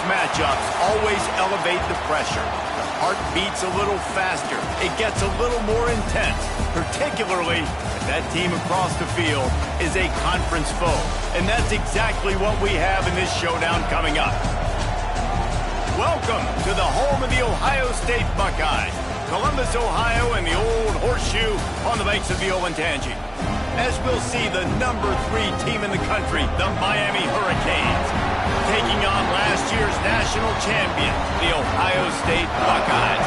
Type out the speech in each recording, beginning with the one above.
matchups always elevate the pressure. The heart beats a little faster. It gets a little more intense, particularly if that team across the field is a conference foe. And that's exactly what we have in this showdown coming up. Welcome to the home of the Ohio State Buckeyes, Columbus, Ohio, and the old horseshoe on the banks of the Olentangy. As we'll see the #3 team in the country, the Miami Hurricanes, taking on last year's national champion, the Ohio State Buckeyes.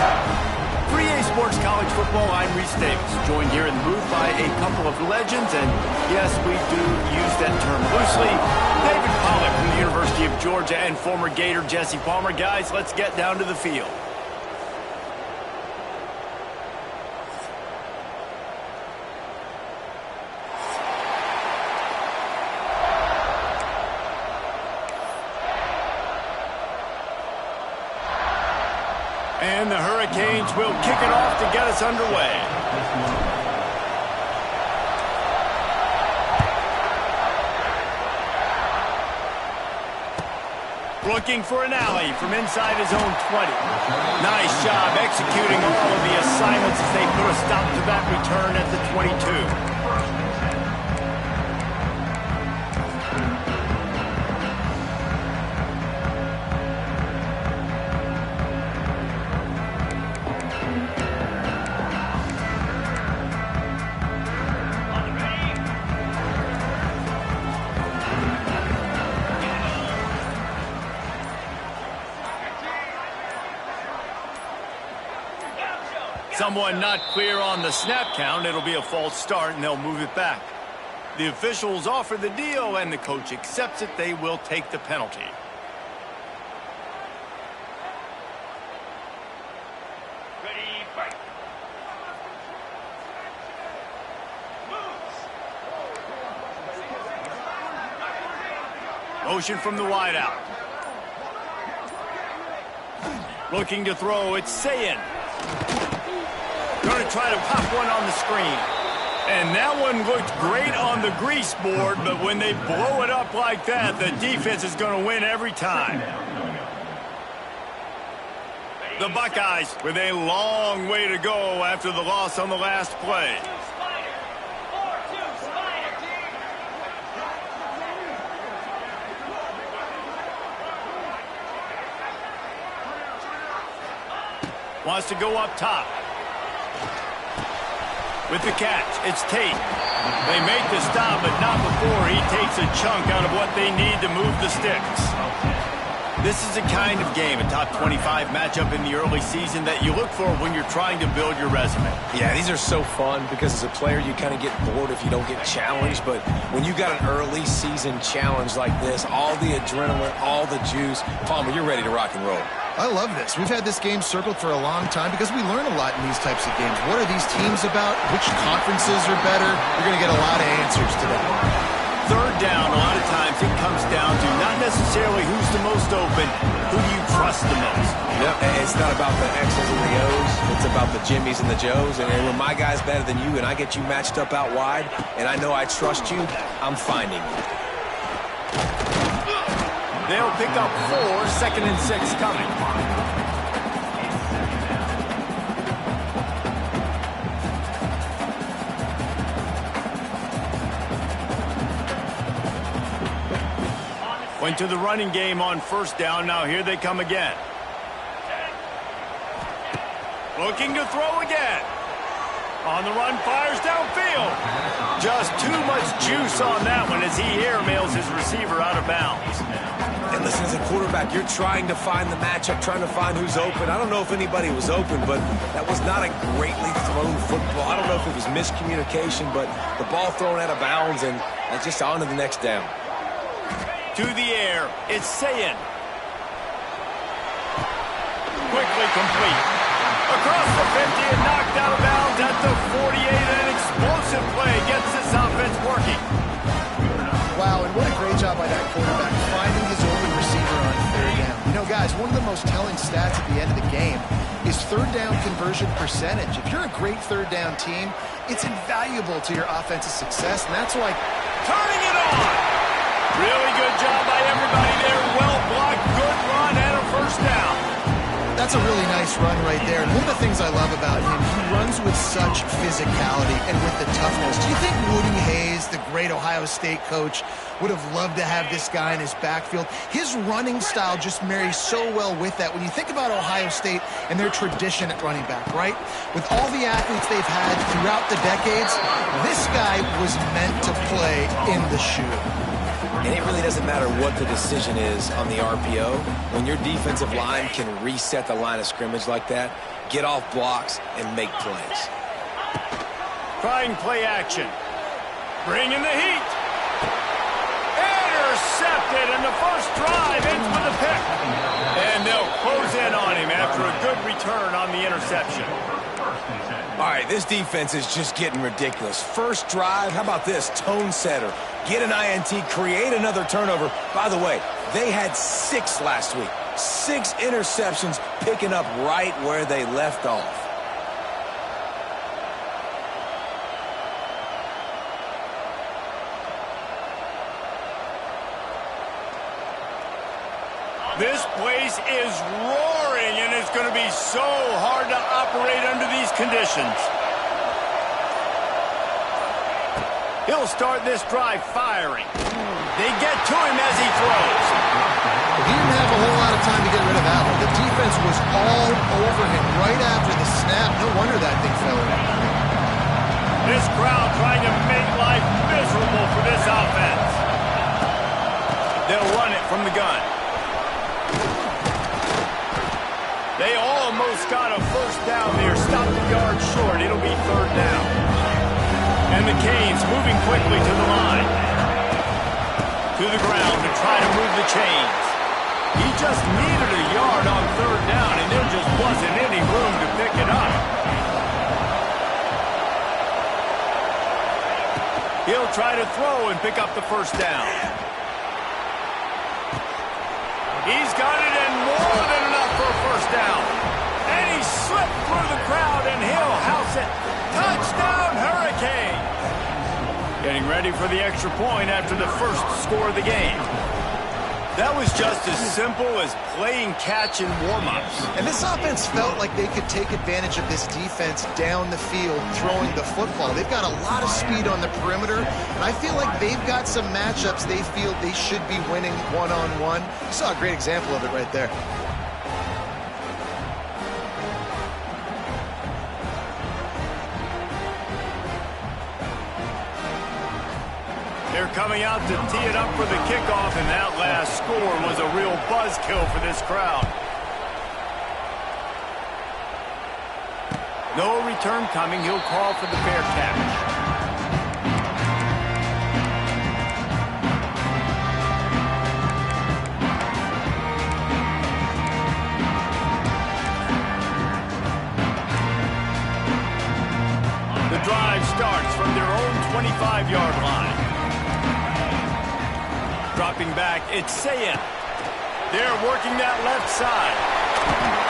For EA Sports College Football, I'm Reese Davis, joined here in the booth by a couple of legends, and yes, we do use that term loosely. David Pollack from the University of Georgia and former Gator Jesse Palmer. Guys, let's get down to the field. And the Hurricanes will kick it off to get us underway. Looking for an alley from inside his own 20. Nice job executing all of the assignments as they put a stop to that return at the 22. Someone not clear on the snap count. It'll be a false start, and they'll move it back. The officials offer the deal, and the coach accepts it. They will take the penalty. Ready, fight. Motion from the wideout. Looking to throw, it's Sayin. Going to try to pop one on the screen. And that one looked great on the grease board, but when they blow it up like that, the defense is going to win every time. The Buckeyes with a long way to go after the loss on the last play. Wants to go up top. With the catch, it's Tate. They make the stop, but not before he takes a chunk out of what they need to move the sticks. This is a kind of game, a top 25 matchup in the early season that you look for when you're trying to build your resume. Yeah, these are so fun because as a player, you kind of get bored if you don't get challenged. But when you got an early season challenge like this, all the adrenaline, all the juice, Palmer, you're ready to rock and roll. I love this. We've had this game circled for a long time because we learn a lot in these types of games. What are these teams about? Which conferences are better? You're going to get a lot of answers today. Third down, a lot of times it comes down to not necessarily who's the most open, who do you trust the most? Yep, it's not about the X's and the O's. It's about the Jimmys and the Joes. And when my guy's better than you and I get you matched up out wide and I know I trust you, I'm finding you. They'll pick up 4, 2nd and 6 coming. Went to the running game on first down. Now here they come again. Looking to throw again. On the run, fires downfield. Just too much juice on that one as he airmails his receiver out of bounds. And listen, as a quarterback, you're trying to find the matchup, trying to find who's open. I don't know if anybody was open, but that was not a greatly thrown football. I don't know if it was miscommunication, but the ball thrown out of bounds and just on to the next down. To the air, it's Sayin. Quickly complete. Across the 50 and knocked out of bounds at the 48. An explosive play gets this offense working. Wow, and what a great job by that quarterback finding his open receiver on third down. You know, guys, one of the most telling stats at the end of the game is third down conversion percentage. If you're a great third down team, it's invaluable to your offensive success, and that's why turning it on. Really good job by everybody there. Well blocked, good run, and a That's a really nice run right there. And one of the things I love about him, he runs with such physicality and with the toughness. Do you think Woody Hayes, the great Ohio State coach, would have loved to have this guy in his backfield? His running style just marries so well with that. When you think about Ohio State and their tradition at running back, right? With all the athletes they've had throughout the decades, this guy was meant to play in the shoe. And it really doesn't matter what the decision is on the RPO. When your defensive line can reset the line of scrimmage like that, get off blocks, and make plays. Trying play action. Bring in the heat. Intercepted, and the first drive ends with a pick. And they'll close in on him after a good return on the interception. All right, this defense is just getting ridiculous. First drive, how about this? Tone setter. Get an INT, create another turnover. By the way, they had 6 last week. 6 interceptions, picking up right where they left off. This place is roaring, and it's going to be so hard to operate under these conditions. He'll start this drive firing. They get to him as he throws. He didn't have a whole lot of time to get rid of that one. The defense was all over him right after the snap. No wonder that thing fell in. This crowd trying to make life miserable for this offense. They'll run it from the gun. They almost got a first down there. Stopped the yard short. It'll be 3rd down. And the Canes moving quickly to the line. To the ground to try to move the chains. He just needed a yard on 3rd down, and there just wasn't any room to pick it up. He'll try to throw and pick up the first down. He's got it, and more than enough for a first down. And he slipped through the crowd, and he'll house it. Touchdown, Hurricane! Getting ready for the extra point after the first score of the game. That was just as simple as playing catch in warm-ups. And this offense felt like they could take advantage of this defense down the field, throwing the football. They've got a lot of speed on the perimeter, and I feel like they've got some matchups they feel they should be winning one-on-one. You saw a great example of it right there. They're coming out to tee it up for the kickoff, and that last score was a real buzzkill for this crowd. No return coming. He'll call for the fair catch. The drive starts from their own 25-yard line. Dropping back, it's Sayin. They're working that left side.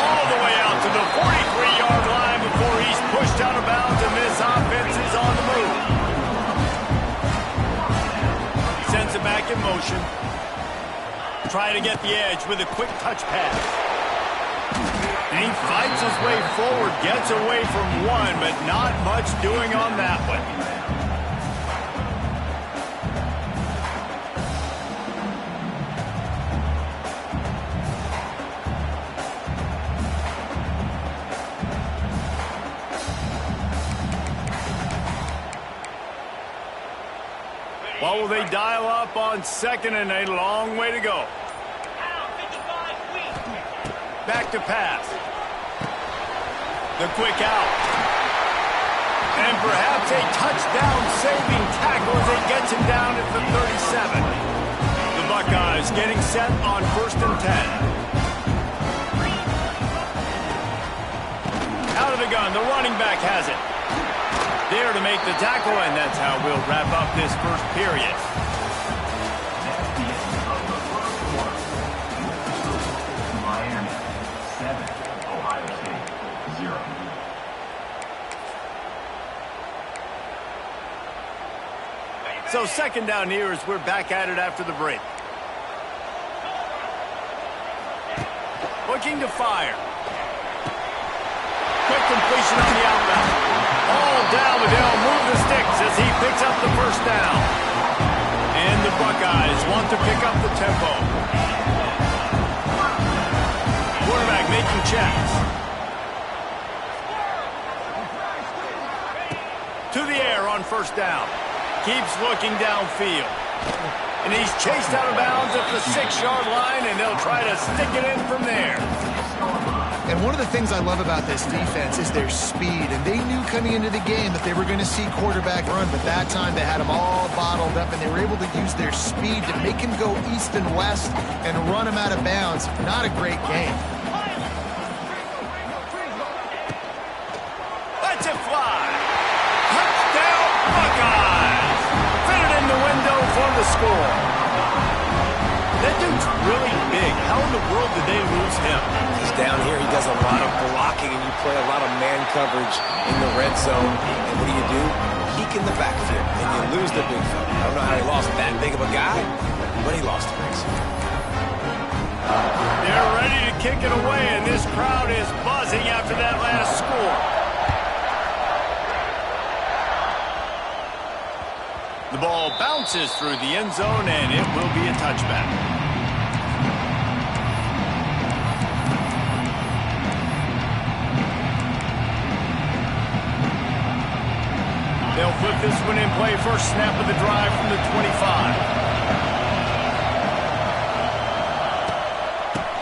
All the way out to the 43-yard line before he's pushed out of bounds, and this offense is on the move. Sends it back in motion. Try to get the edge with a quick touch pass. And he fights his way forward, gets away from one, but not much doing on that one. What will they dial up on 2nd and a long way to go? Back to pass. The quick out. And perhaps a touchdown-saving tackle as it gets him down at the 37. The Buckeyes getting set on 1st and 10. Out of the gun, the running back has it. There to make the tackle, and that's how we'll wrap up this first period. Miami 7, Ohio State 0. So 2nd down here as we're back at it after the break. Looking to fire. quick completion on the outbound. All down, but they'll move the sticks as he picks up the first down. And the Buckeyes want to pick up the tempo. Quarterback making checks. To the air on first down. Keeps looking downfield. And he's chased out of bounds at the 6-yard line, and they'll try to stick it in from there. And one of the things I love about this defense is their speed. And they knew coming into the game that they were going to see quarterback run, but that time they had him all bottled up, and they were able to use their speed to make him go east and west and run him out of bounds. Not a great game. Let's it fly. Touchdown, Buckeyes. Fit it in the window for the score. That dude's really big. How in the world did they lose him? He's down here. He does a lot of blocking, and you play a lot of man coverage in the red zone. And what do? Peek in the backfield, and you lose the big fella. I don't know how he lost that big of a guy, but he lost a race. They're ready to kick it away, and this crowd is buzzing after that last score. The ball bounces through the end zone, and it will be a touchback. They'll put this one in play. First snap of the drive from the 25.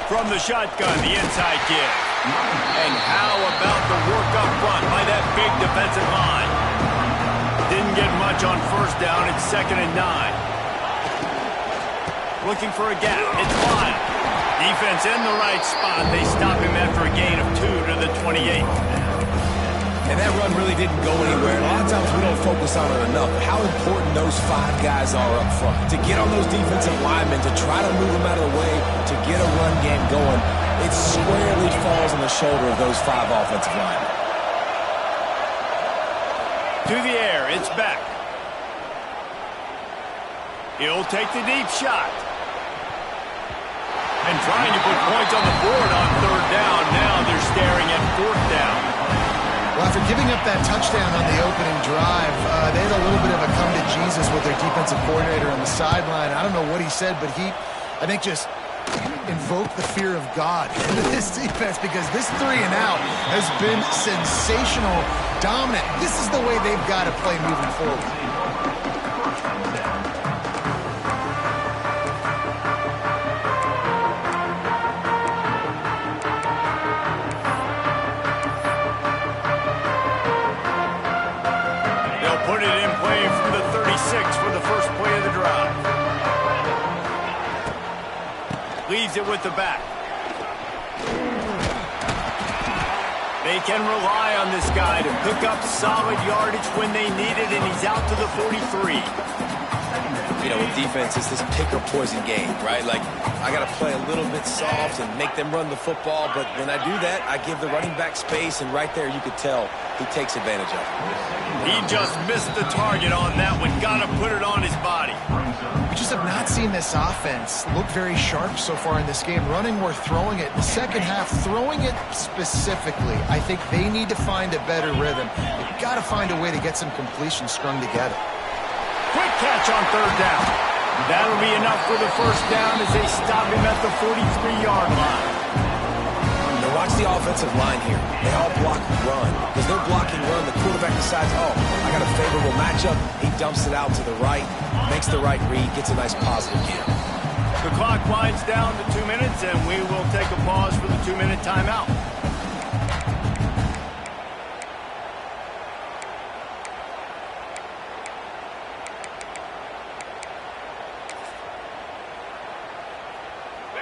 From the shotgun, the inside give. And how about the work up front by that big defensive line? Didn't get much on first down. It's 2nd and 9. Looking for a gap. It's Lyle. Defense in the right spot. They stop him after a gain of 2 to the 28. And that run really didn't go anywhere. And a lot of times we don't focus on it enough. How important those 5 guys are up front. To get on those defensive linemen, to try to move them out of the way, to get a run game going, it squarely falls on the shoulder of those 5 offensive linemen. To the air, it's back. He'll take the deep shot. And trying to put points on the board on 3rd down. Now they're staring at 4th down. Well, after giving up that touchdown on the opening drive, they had a little bit of a come to Jesus with their defensive coordinator on the sideline. I don't know what he said, but he, I think, just invoke the fear of God into this defense, because this 3 and out has been sensational, dominant. This is the way they've got to play moving forward. They'll put it in play from the 36 for the first play of the drive. Leaves it with the back. They can rely on this guy to pick up solid yardage when they need it, and he's out to the 43. You know, with defense, it's this pick or poison game, right? Like, I got to play a little bit soft and make them run the football, but when I do that, I give the running back space, and right there you could tell he takes advantage of it. He just missed the target on that one. Got to put it on his body. We just have not seen this offense look very sharp so far in this game. Running or throwing it. In the second half, throwing it specifically, I think they need to find a better rhythm. They've got to find a way to get some completions strung together. Quick catch on 3rd down. That'll be enough for the first down as they stop him at the 43-yard line. Now watch the offensive line here. They all block run. Because they're blocking run, the quarterback decides, oh, I got a favorable matchup. He dumps it out to the right, makes the right read, gets a nice positive give. The clock winds down to 2 minutes, and we will take a pause for the 2-minute timeout.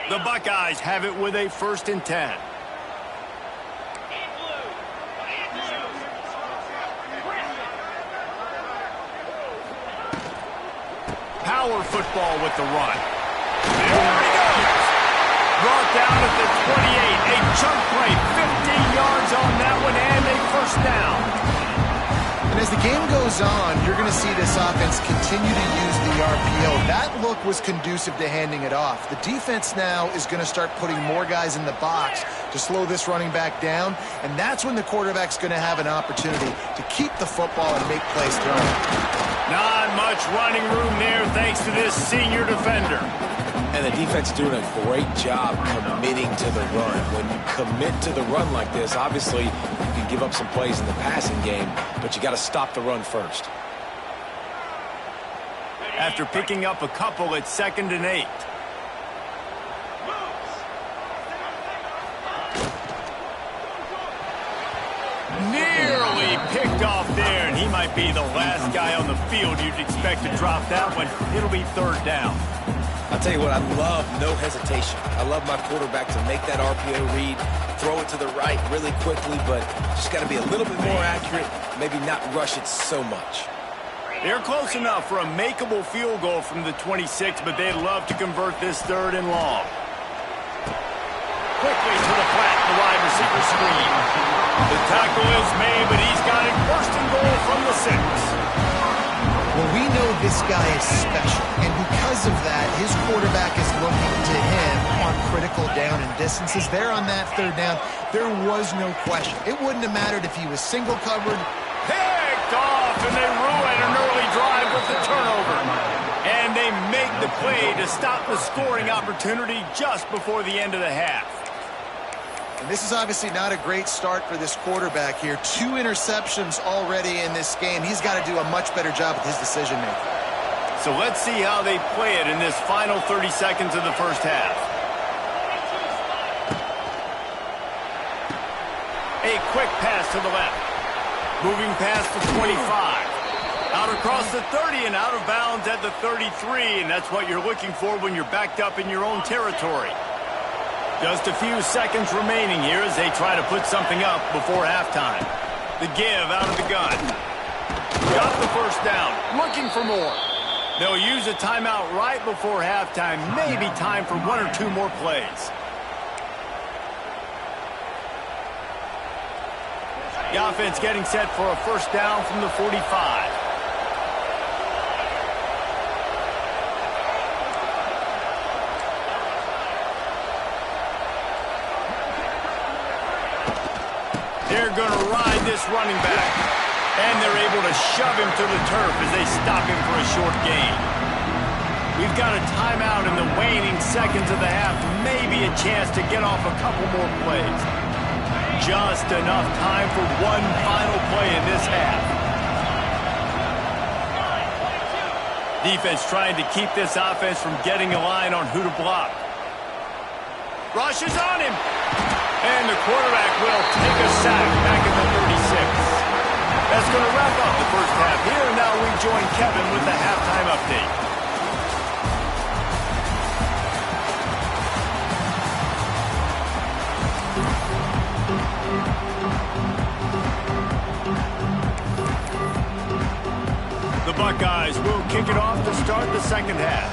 The Buckeyes have it with a 1st and 10. Power football with the run. There he goes. Brought down at the 28. A chunk play, 15 yards on that one, and a first down. And as the game goes on, you're going to see this offense continue to use the RPO. That look was conducive to handing it off. The defense now is going to start putting more guys in the box to slow this running back down, and that's when the quarterback's going to have an opportunity to keep the football and make plays throwing. Not much running room there thanks to this senior defender. And the defense doing a great job committing to the run. When you commit to the run like this, obviously you can give up some plays in the passing game, but you got to stop the run first. After picking up a couple, it's 2nd and 8. Nearly picked off there, and he might be the last guy on the field you'd expect to drop that one. It'll be 3rd down. I'll tell you what, I love no hesitation. I love my quarterback to make that RPO read, throw it to the right really quickly, but just got to be a little bit more accurate, maybe not rush it so much. They're close enough for a makeable field goal from the 26, but they'd love to convert this 3rd and long. Quickly to the flat, the wide receiver screen. The tackle is made, but he's got it 1st and goal from the 6. Well, we know this guy is special, and because of that, his quarterback is looking to him on critical down and distances. There on that 3rd down, there was no question. It wouldn't have mattered if he was single covered. Picked off, and they ruin an early drive with the turnover. And they make the play to stop the scoring opportunity just before the end of the half. And this is obviously not a great start for this quarterback here. 2 interceptions already in this game. He's got to do a much better job with his decision-making. So let's see how they play it in this final 30 seconds of the 1st half. A quick pass to the left. Moving past the 25. Out across the 30 and out of bounds at the 33. And that's what you're looking for when you're backed up in your own territory. Just a few seconds remaining here as they try to put something up before halftime. The give out of the gun. Got the 1st down. Looking for more. They'll use a timeout right before halftime. Maybe time for 1 or 2 more plays. The offense getting set for a 1st down from the 45. They're going to ride this running back. And they're able to shove him to the turf as they stop him for a short gain. We've got a timeout in the waning seconds of the half. Maybe a chance to get off a couple more plays. Just enough time for one final play in this half. Defense trying to keep this offense from getting a line on who to block. Rush is on him. And the quarterback will take a sack back at the 36. That's going to wrap up the 1st half here. Now we join Kevin with the halftime update. The Buckeyes will kick it off to start the 2nd half.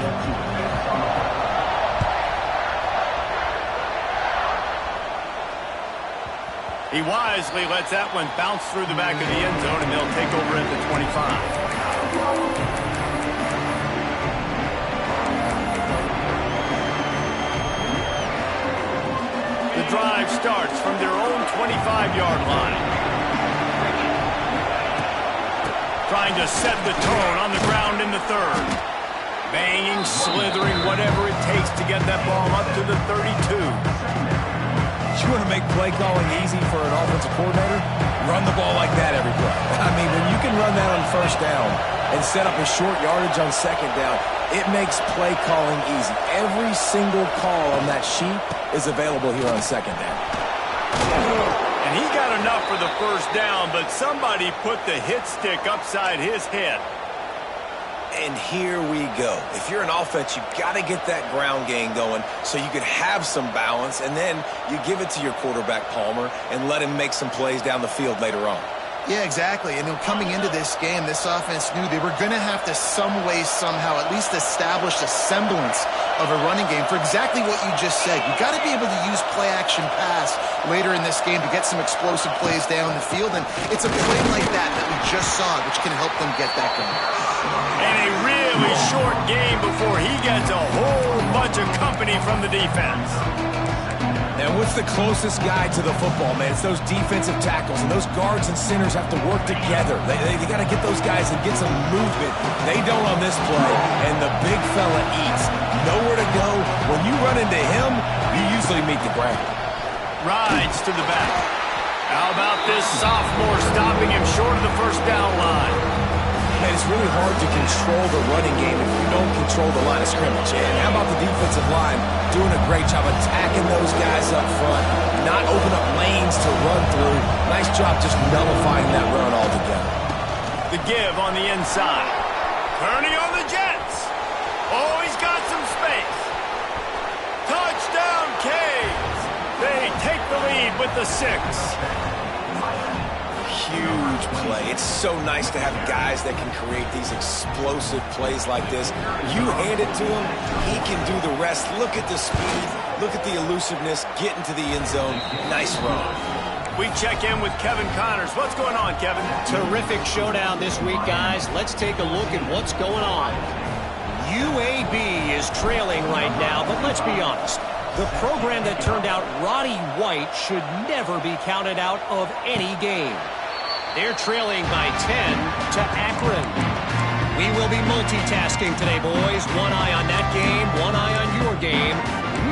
He wisely lets that one bounce through the back of the end zone, and they'll take over at the 25. The drive starts from their own 25-yard line. Trying to set the tone on the ground in the 3rd. Banging, slithering, whatever it takes to get that ball up to the 32. You want to make play calling easy for an offensive coordinator? Run the ball like that every play. I mean, when you can run that on 1st down and set up a short yardage on 2nd down, it makes play calling easy. Every single call on that sheet is available here on 2nd down. And he got enough for the 1st down, but somebody put the hit stick upside his head. And here we go. If you're an offense, you got to get that ground game going so you can have some balance, and then you give it to your quarterback, Palmer, and let him make some plays down the field later on. Yeah, exactly. And coming into this game, this offense knew they were going to have to some way, somehow, at least establish a semblance of a running game for exactly what you just said. You got to be able to use play-action pass later in this game to get some explosive plays down the field. And it's a play like that we just saw, which can help them get that going. And a really short game before he gets a whole bunch of company from the defense. And what's the closest guy to the football, man? It's those defensive tackles, and those guards and centers have to work together. They got to get those guys and get some movement. They don't on this play, and the big fella eats. Nowhere to go. When you run into him, you usually meet the ground. Rides to the back. How about this sophomore stopping him short of the first down line? Man, it's really hard to control the running game if you don't control the line of scrimmage. And how about the defensive line doing a great job attacking those guys up front, not open up lanes to run through. Nice job just nullifying that run altogether. The give on the inside. Kearney on the Jets. Oh, he's got some space. Touchdown, Canes. They take the lead with the 6. Huge play. It's so nice to have guys that can create these explosive plays like this. You hand it to him, he can do the rest. Look at the speed, look at the elusiveness, get into the end zone. Nice run. We check in with Kevin Connors. What's going on, Kevin? Terrific showdown this week, guys. Let's take a look at what's going on. UAB is trailing right now, but let's be honest. The program that turned out Roddy White should never be counted out of any game. They're trailing by 10 to Akron. We will be multitasking today, boys. One eye on that game, one eye on your game.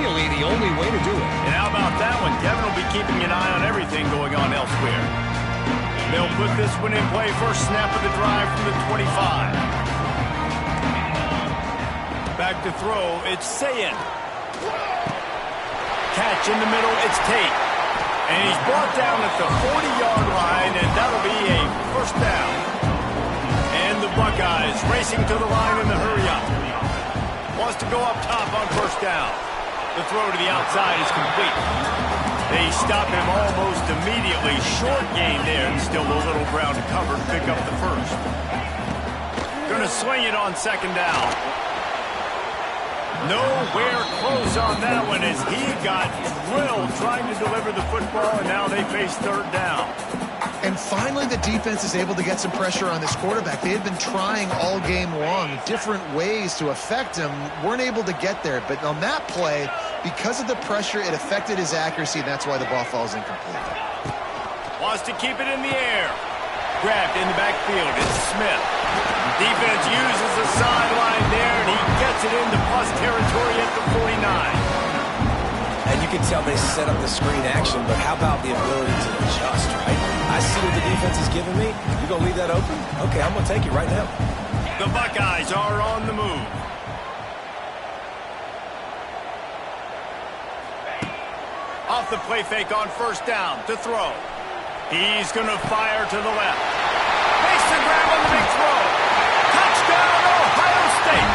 Really the only way to do it. And how about that one? Kevin will be keeping an eye on everything going on elsewhere. They'll put this one in play. First snap of the drive from the 25. Back to throw. It's Sayin. Catch in the middle. It's Tate. And he's brought down at the 40-yard line, and that'll be a first down. And the Buckeyes racing to the line in the hurry-up. Wants to go up top on first down. The throw to the outside is complete. They stop him almost immediately. Short gain there, and still a little ground to cover to pick up the first. Going to swing it on second down. Nowhere close on that one as he got drilled trying to deliver the football, and now they face third down. And finally, the defense is able to get some pressure on this quarterback. They had been trying all game long different ways to affect him, weren't able to get there. But on that play, because of the pressure, it affected his accuracy, and that's why the ball falls incomplete. Wants to keep it in the air. Grabbed in the backfield. It's Smith. Defense uses the sideline there, and he gets it into plus territory at the 49. And you can tell they set up the screen action, but how about the ability to adjust, right? I see what the defense is giving me. You gonna leave that open? Okay, I'm gonna take it right now. The Buckeyes are on the move. Off the play fake on first down to throw. He's going to fire to the left. Makes the grab on the big throw. Touchdown, Ohio State.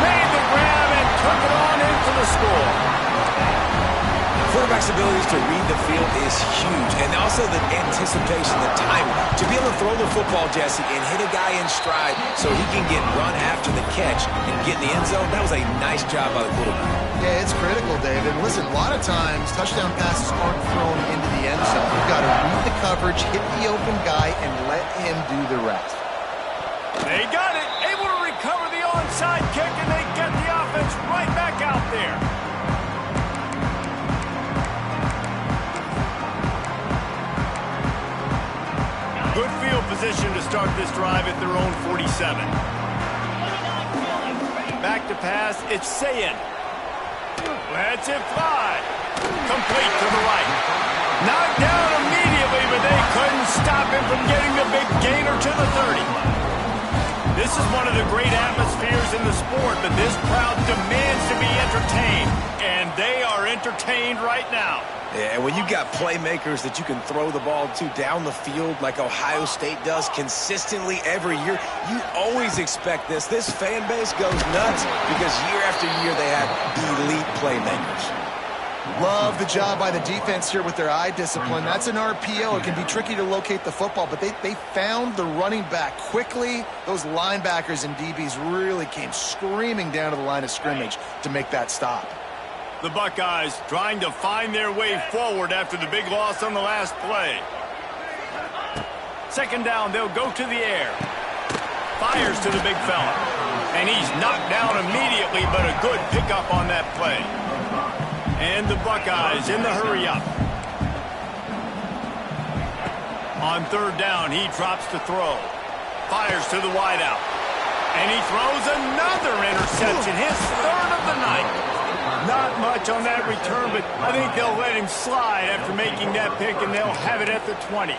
Made the grab and took it on into the score. Quarterback's abilities to read the field is huge, and also the anticipation, the timing. To be able to throw the football, Jesse, and hit a guy in stride so he can get run after the catch and get in the end zone, that was a nice job by the quarterback. Yeah, it's critical, David. Listen, a lot of times, touchdown passes aren't thrown into the end zone. You've got to read the coverage, hit the open guy, and let him do the rest. They got it. Able to recover the onside kick, and they get the offense right back out there. Good field position to start this drive at their own 47. Back to pass, it's Sayin. Lets it fly. Complete to the right. Knocked down immediately, but they couldn't stop him from getting the big gainer to the 30. This is one of the great atmospheres in the sport, but this crowd demands to be entertained, and they are entertained right now. Yeah, and when you've got playmakers that you can throw the ball to down the field like Ohio State does consistently every year, you always expect this. This fan base goes nuts because year after year they have elite playmakers. Love the job by the defense here with their eye discipline. That's an RPO. It can be tricky to locate the football, but they found the running back quickly. Those linebackers and DBs really came screaming down to the line of scrimmage to make that stop. The Buckeyes trying to find their way forward after the big loss on the last play. Second down, they'll go to the air. Fires to the big fella. And he's knocked down immediately, but a good pickup on that play. And the Buckeyes in the hurry-up. On third down, he drops to throw. Fires to the wideout. And he throws another interception, his third of the night. Not much on that return, but I think they'll let him slide after making that pick, and they'll have it at the 20.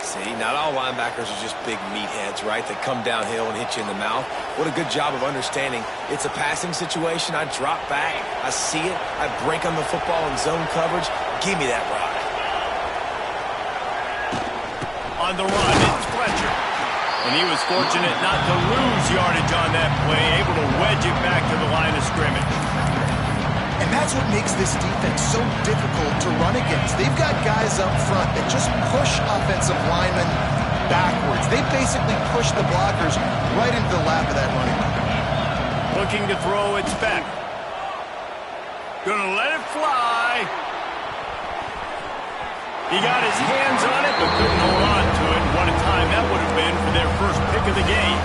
See, not all linebackers are just big meatheads, right? They come downhill and hit you in the mouth. What a good job of understanding. It's a passing situation. I drop back. I see it. I break on the football in zone coverage. Give me that rock. On the run, it's Fletcher. And he was fortunate not to lose yardage on that play, able to wedge it back to the line of scrimmage. And that's what makes this defense so difficult to run against. They've got guys up front that just push offensive linemen backwards. They basically push the blockers right into the lap of that running back. Looking to throw, it's Beck. Gonna let it fly. He got his hands on it, but couldn't hold on to it. What a time that would have been for their first pick of the game.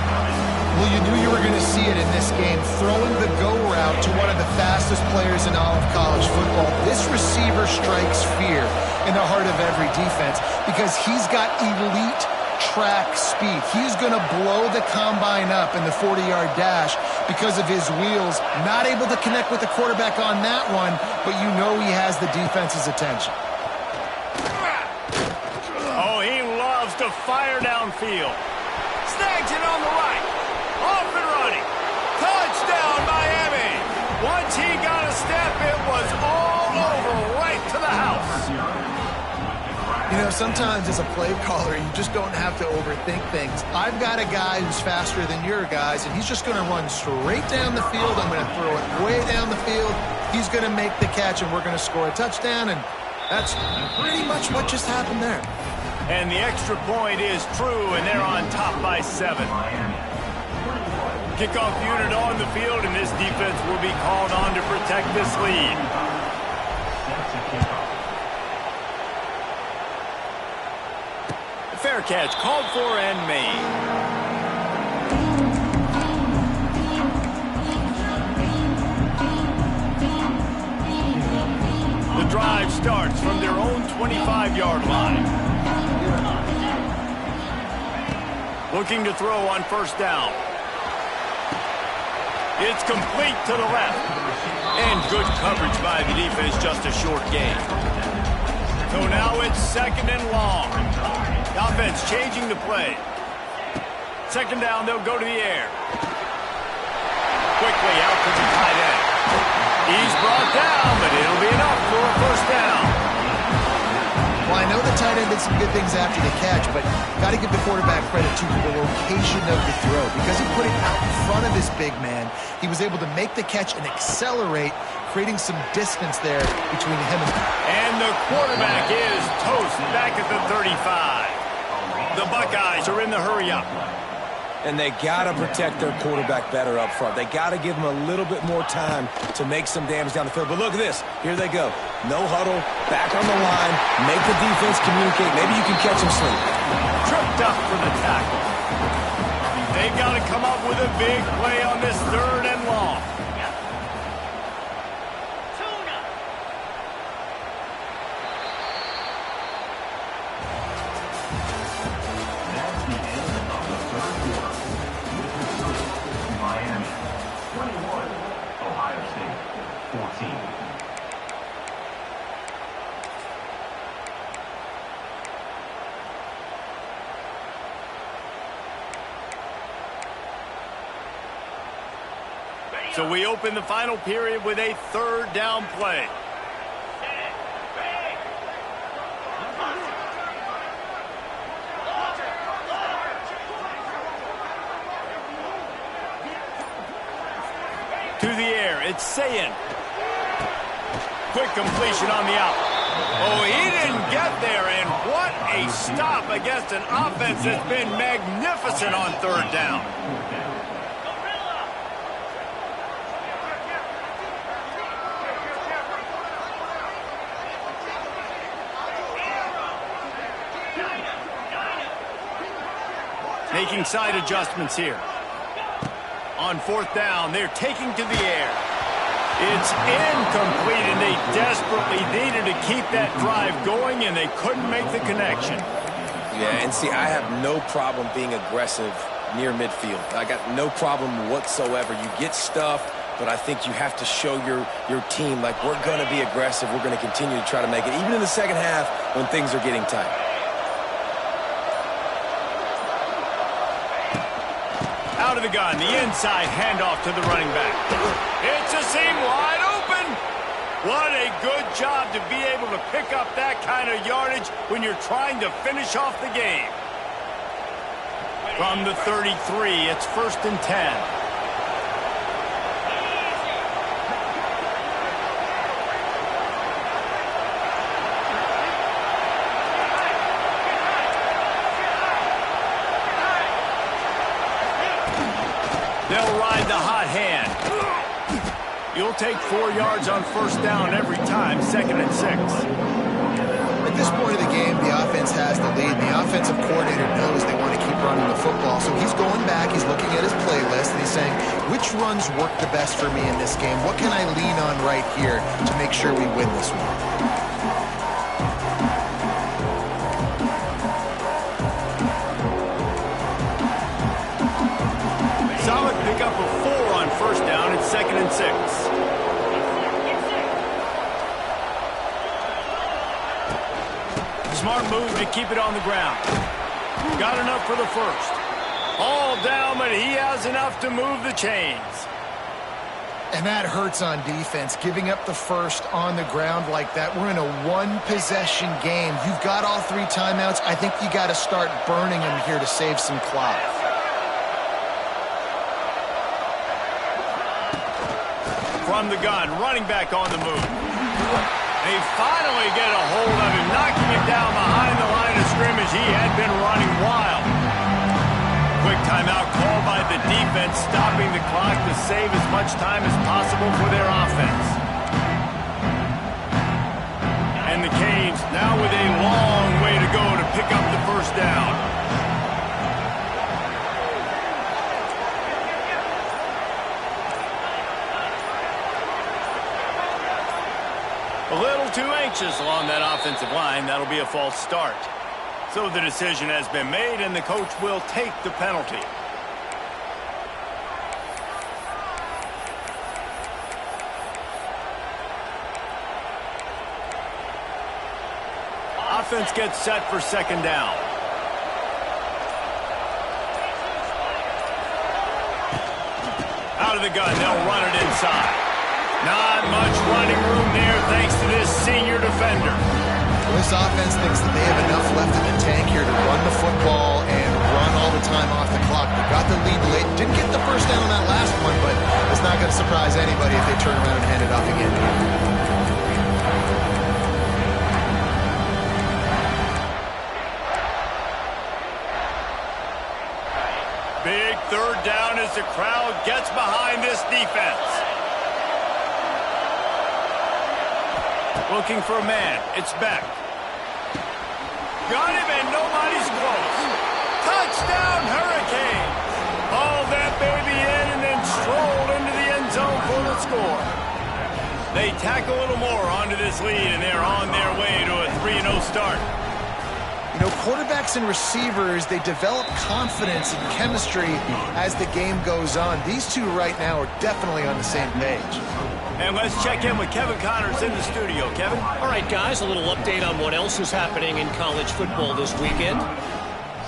Well, you knew you were going to see it in this game, throwing the go route to one of the fastest players in all of college football. This receiver strikes fear in the heart of every defense because he's got elite track speed. He's going to blow the combine up in the 40-yard dash because of his wheels. Not able to connect with the quarterback on that one, but you know he has the defense's attention. Oh, he loves to fire downfield. Snags it on the right. Off and running. Touchdown, Miami. Once he got a step, it was all over right to the house. You know, sometimes as a play caller, you just don't have to overthink things. I've got a guy who's faster than your guys, and he's just going to run straight down the field. I'm going to throw it way down the field. He's going to make the catch, and we're going to score a touchdown, and that's pretty much what just happened there. And the extra point is true, and they're on top by 7. Kickoff unit on the field, and this defense will be called on to protect this lead. Fair catch called for and made. The drive starts from their own 25-yard line. Looking to throw on first down. It's complete to the left. And good coverage by the defense, just a short gain. So now it's second and long. The offense changing the play. Second down, they'll go to the air. Quickly out to the tight end. He's brought down, but it'll be enough for a first down. Well, I know the tight end did some good things after the catch, but got to give the quarterback credit to the location of the throw. Because he put it out in front of his big man, he was able to make the catch and accelerate, creating some distance there between him and the quarterback is toast back at the 35. The Buckeyes are in the hurry-up. And they got to protect their quarterback better up front. They got to give him a little bit more time to make some damage down the field. But look at this. Here they go. No huddle, back on the line, make the defense communicate. Maybe you can catch him sleeping. Tripped up for the tackle. They've got to come up with a big play on this third and long. So we open the final period with a third down play. To the air, it's Sayin. quick completion on the out. Oh, he didn't get there, and what a stop against an offense that's been magnificent on third down. Making side adjustments here. On fourth down, they're taking to the air. It's incomplete, and they desperately needed to keep that drive going, and they couldn't make the connection. Yeah, and see, I have no problem being aggressive near midfield. I got no problem whatsoever. You get stuff, but I think you have to show your team, like, we're going to be aggressive. We're going to continue to try to make it, even in the second half when things are getting tight. Out of the gun, the inside handoff to the running back. It's a seam wide open. What a good job to be able to pick up that kind of yardage when you're trying to finish off the game. From the 33, it's 1st and 10. They'll ride the hot hand. You'll take 4 yards on first down every time, 2nd and 6. At this point of the game, the offense has the lead. The offensive coordinator knows they want to keep running the football, so he's going back, he's looking at his playlist, and he's saying, which runs work the best for me in this game? What can I lean on right here to make sure we win this one? Solid pickup of 4 on first down. It's 2nd and 6. Smart move to keep it on the ground. Got enough for the first. All down, but he has enough to move the chains. And that hurts on defense, giving up the first on the ground like that. We're in a one-possession game. You've got all 3 timeouts. I think you got to start burning them here to save some clock. From the gun, running back on the move. They finally get a hold of him, knocking him down behind the line of scrimmage. He had been running wild. Quick timeout called by the defense, stopping the clock to save as much time as possible for their offense. And the Canes now with a long way to go to pick up the first down. A little too anxious along that offensive line. That'll be a false start. So the decision has been made, and the coach will take the penalty. Offense gets set for 2nd down. Out of the gun, they'll run it inside. Not much running room there thanks to this senior defender. This offense thinks that they have enough left in the tank here to run the football and run all the time off the clock. They got the lead late. Didn't get the first down on that last one, but it's not going to surprise anybody if they turn around and hand it off again. Big 3rd down as the crowd gets behind this defense. Looking for a man. It's Beck. Got him, and nobody's close. Touchdown, Hurricanes. Hauled that baby in and then strolled into the end zone for the score. They tack a little more onto this lead, and they're on their way to a 3-0 start. You know, quarterbacks and receivers, they develop confidence and chemistry as the game goes on. These two right now are definitely on the same page. And let's check in with Kevin Connors in the studio. Kevin? All right, guys, a little update on what else is happening in college football this weekend.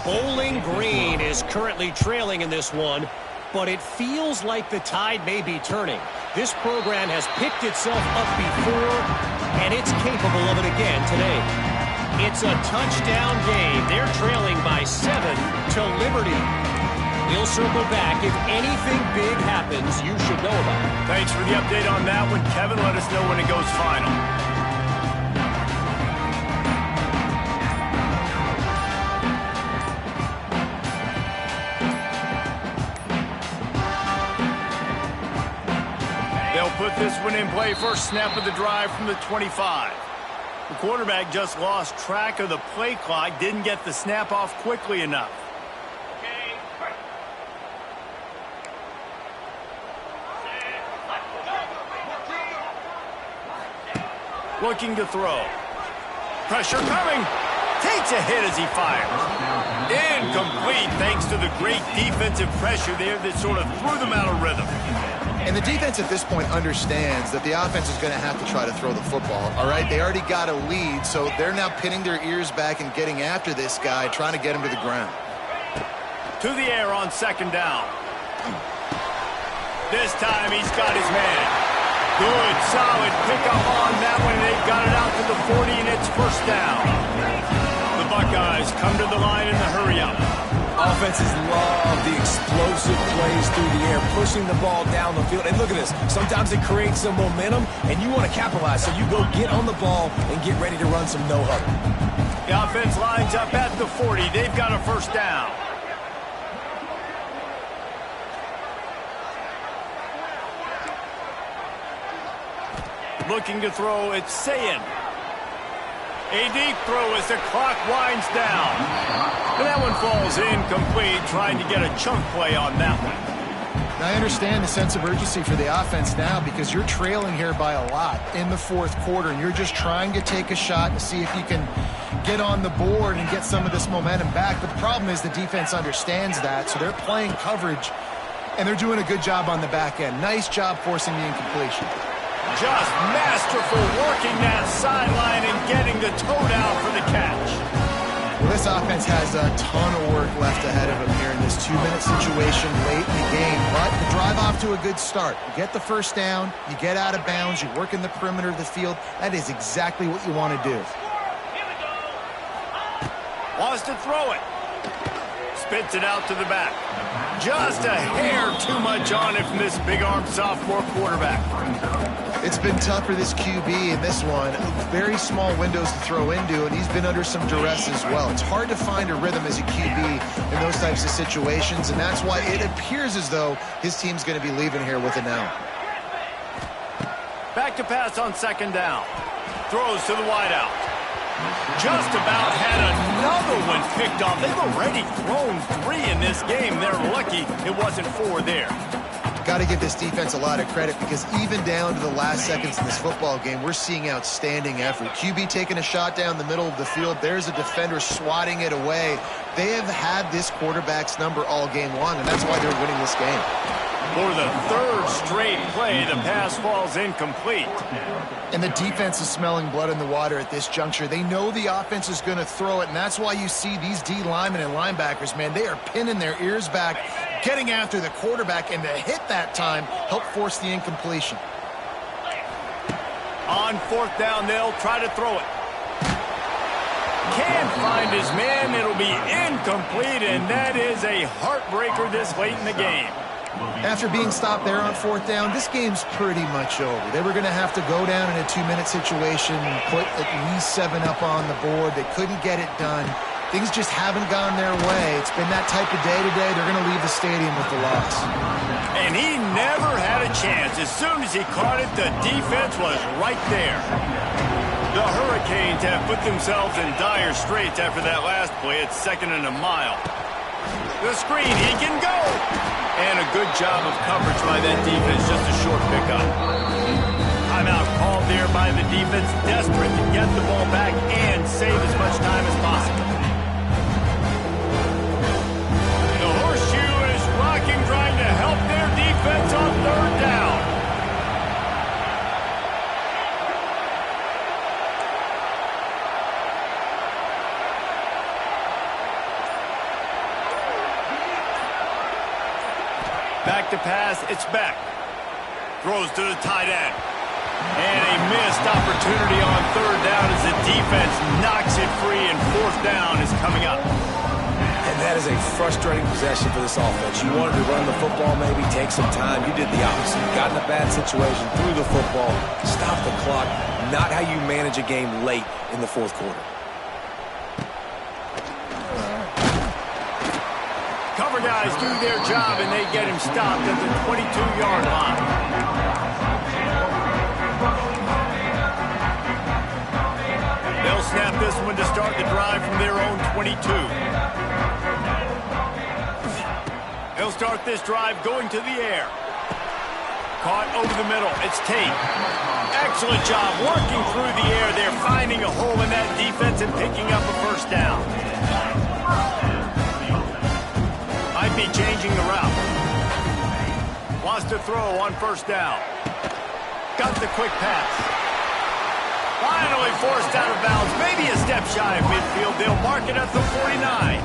Bowling Green is currently trailing in this one, but it feels like the tide may be turning. This program has picked itself up before, and it's capable of it again today. It's a touchdown game. They're trailing by 7 to Liberty. We'll circle back. If anything big happens, you should know about it. Thanks for the update on that one, Kevin. Let us know when it goes final. They'll put this one in play first snap of the drive from the 25. The quarterback just lost track of the play clock, didn't get the snap off quickly enough. Looking to throw. Pressure coming. Takes a hit as he fires. Incomplete thanks to the great defensive pressure there that sort of threw them out of rhythm. And the defense at this point understands that the offense is going to have to try to throw the football, all right? They already got a lead, so they're now pinning their ears back and getting after this guy, trying to get him to the ground. To the air on second down. This time he's got his man. Good, solid pickup on that one, and they've got it out to the 40, and it's first down. The Buckeyes come to the line in the hurry-up. Offenses love the explosive plays through the air, pushing the ball down the field. And look at this. Sometimes it creates some momentum, and you want to capitalize. So you go get on the ball and get ready to run some no-huddle. The offense lines up at the 40. They've got a first down. Looking to throw, it's Sayin. A deep throw as the clock winds down. And that one falls incomplete, trying to get a chunk play on that one. Now, I understand the sense of urgency for the offense now because you're trailing here by a lot in the fourth quarter, and you're just trying to take a shot to see if you can get on the board and get some of this momentum back. But the problem is the defense understands that, so they're playing coverage, and they're doing a good job on the back end. Nice job forcing the incompletion. Just masterful working that sideline and getting the toe down for the catch. Well, this offense has a ton of work left ahead of them here in this 2-minute situation late in the game, but the drive off to a good start. You get the first down, you get out of bounds, you work in the perimeter of the field. That is exactly what you want to do. Wants to throw it. Spits it out to the back. Just a hair too much on it from this big-armed sophomore quarterback. It's been tough for this QB in this one. Very small windows to throw into, and he's been under some duress as well. It's hard to find a rhythm as a QB in those types of situations, and that's why it appears as though his team's going to be leaving here with it now. Back to pass on second down. Throws to the wideout. Just about had another one picked off. They've already thrown 3 in this game. They're lucky it wasn't 4 there. Got to give this defense a lot of credit because even down to the last seconds of this football game, we're seeing outstanding effort. QB taking a shot down the middle of the field. There's a defender swatting it away. They have had this quarterback's number all game long, and that's why they're winning this game. For the third straight play, the pass falls incomplete. And the defense is smelling blood in the water at this juncture. They know the offense is going to throw it, and that's why you see these D linemen and linebackers, man, they are pinning their ears back, getting after the quarterback, and the hit that time helped force the incompletion. On fourth down, they'll try to throw it. Can't find his man. It'll be incomplete, and that is a heartbreaker this late in the game. After being stopped there on fourth down, this game's pretty much over. They were going to have to go down in a 2-minute situation and put at least 7 up on the board. They couldn't get it done. Things just haven't gone their way. It's been that type of day today. They're going to leave the stadium with the loss. And he never had a chance. As soon as he caught it, the defense was right there. The Hurricanes have put themselves in dire straits after that last play. It's 2nd and a mile. The screen, he can go. And a good job of coverage by that defense, just a short pickup. Timeout called there by the defense, desperate to get the ball back and save as much time as possible. The horseshoe is rocking, trying to help their defense on third down. Back to pass, it's Beck. Throws to the tight end. And a missed opportunity on third down as the defense knocks it free, and fourth down is coming up. And that is a frustrating possession for this offense. You wanted to run the football, maybe take some time. You did the opposite. You got in a bad situation, threw the football, stopped the clock. Not how you manage a game late in the fourth quarter. Cover guys do their job, and they get him stopped at the 22-yard line. start the drive from their own 22. He'll start this drive going to the air. Caught over the middle. It's Tate. Excellent job working through the air there, finding a hole in that defense and picking up a first down. Might be changing the route. Wants to throw on first down. Got the quick pass. Finally forced out of bounds. Maybe a step shy of midfield. They'll mark it at the 49.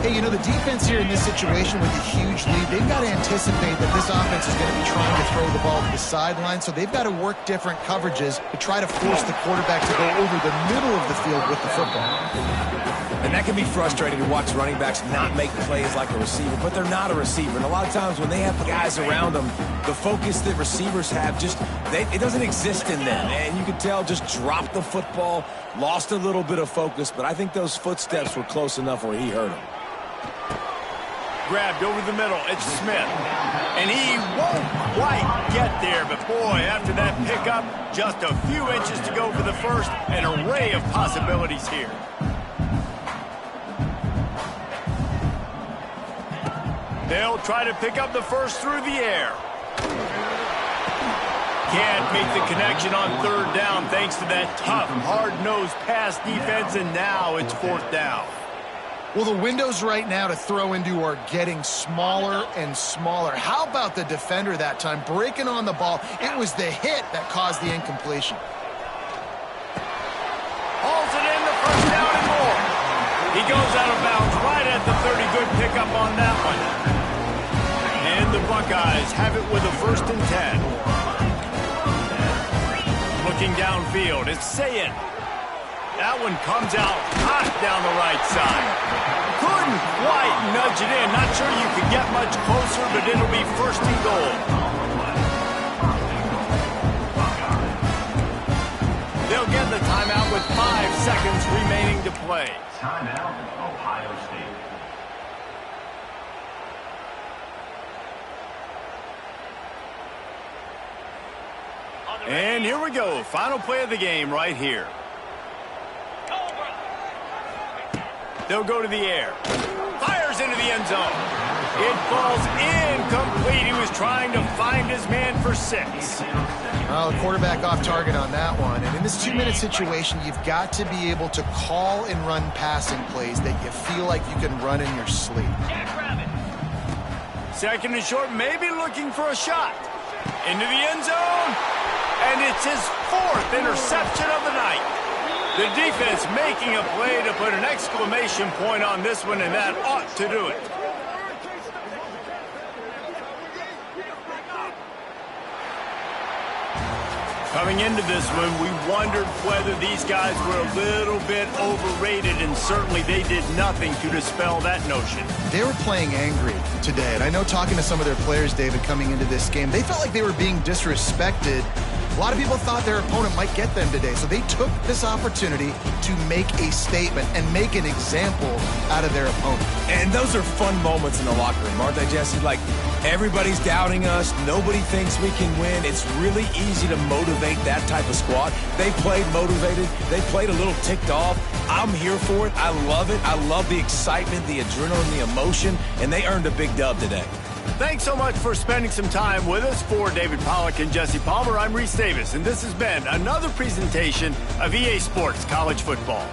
Hey, you know, the defense here in this situation with a huge lead, they've got to anticipate that this offense is going to be trying to throw the ball to the sideline, so they've got to work different coverages to try to force the quarterback to go over the middle of the field with the football. And that can be frustrating to watch running backs not make plays like a receiver, but they're not a receiver. And a lot of times when they have guys around them, the focus that receivers have it doesn't exist in them. And you can tell just dropped the football, lost a little bit of focus, but I think those footsteps were close enough where he hurt him. Grabbed over the middle. It's Smith. And he won't quite get there. But, boy, after that pickup, just a few inches to go for the first. An array of possibilities here. They'll try to pick up the first through the air. Can't make the connection on third down thanks to that tough, hard-nosed pass defense. And now it's fourth down. Well, the windows right now to throw into are getting smaller and smaller. How about the defender that time breaking on the ball? It was the hit that caused the incompletion. Hauls it in, the first down and more. He goes out of bounds right at the 30. Good pickup on that one. And the Buckeyes have it with a 1st and 10. Looking downfield, it's Sayed. That one comes out hot down the right side. Couldn't quite nudge it in. Not sure you could get much closer, but it'll be 1st and goal. They'll get the timeout with 5 seconds remaining to play. Timeout, Ohio State. And here we go. Final play of the game right here. They'll go to the air. Fires into the end zone. It falls incomplete. He was trying to find his man for 6. Well, the quarterback off target on that one. And in this 2-minute situation, you've got to be able to call and run passing plays that you feel like you can run in your sleep. 2nd and short, maybe looking for a shot. Into the end zone. And it's his 4th interception of the night. The defense making a play to put an exclamation point on this one, and that ought to do it. Coming into this one, we wondered whether these guys were a little bit overrated, and certainly they did nothing to dispel that notion. They were playing angry today, and I know talking to some of their players, David, coming into this game, they felt like they were being disrespected. A lot of people thought their opponent might get them today, so they took this opportunity to make a statement and make an example out of their opponent. And those are fun moments in the locker room, aren't they, Jesse? Like, everybody's doubting us. Nobody thinks we can win. It's really easy to motivate that type of squad. They played motivated. They played a little ticked off. I'm here for it. I love it. I love the excitement, the adrenaline, the emotion, and they earned a big dub today. Thanks so much for spending some time with us. For David Pollack and Jesse Palmer, I'm Reese Davis, and this has been another presentation of EA Sports College Football.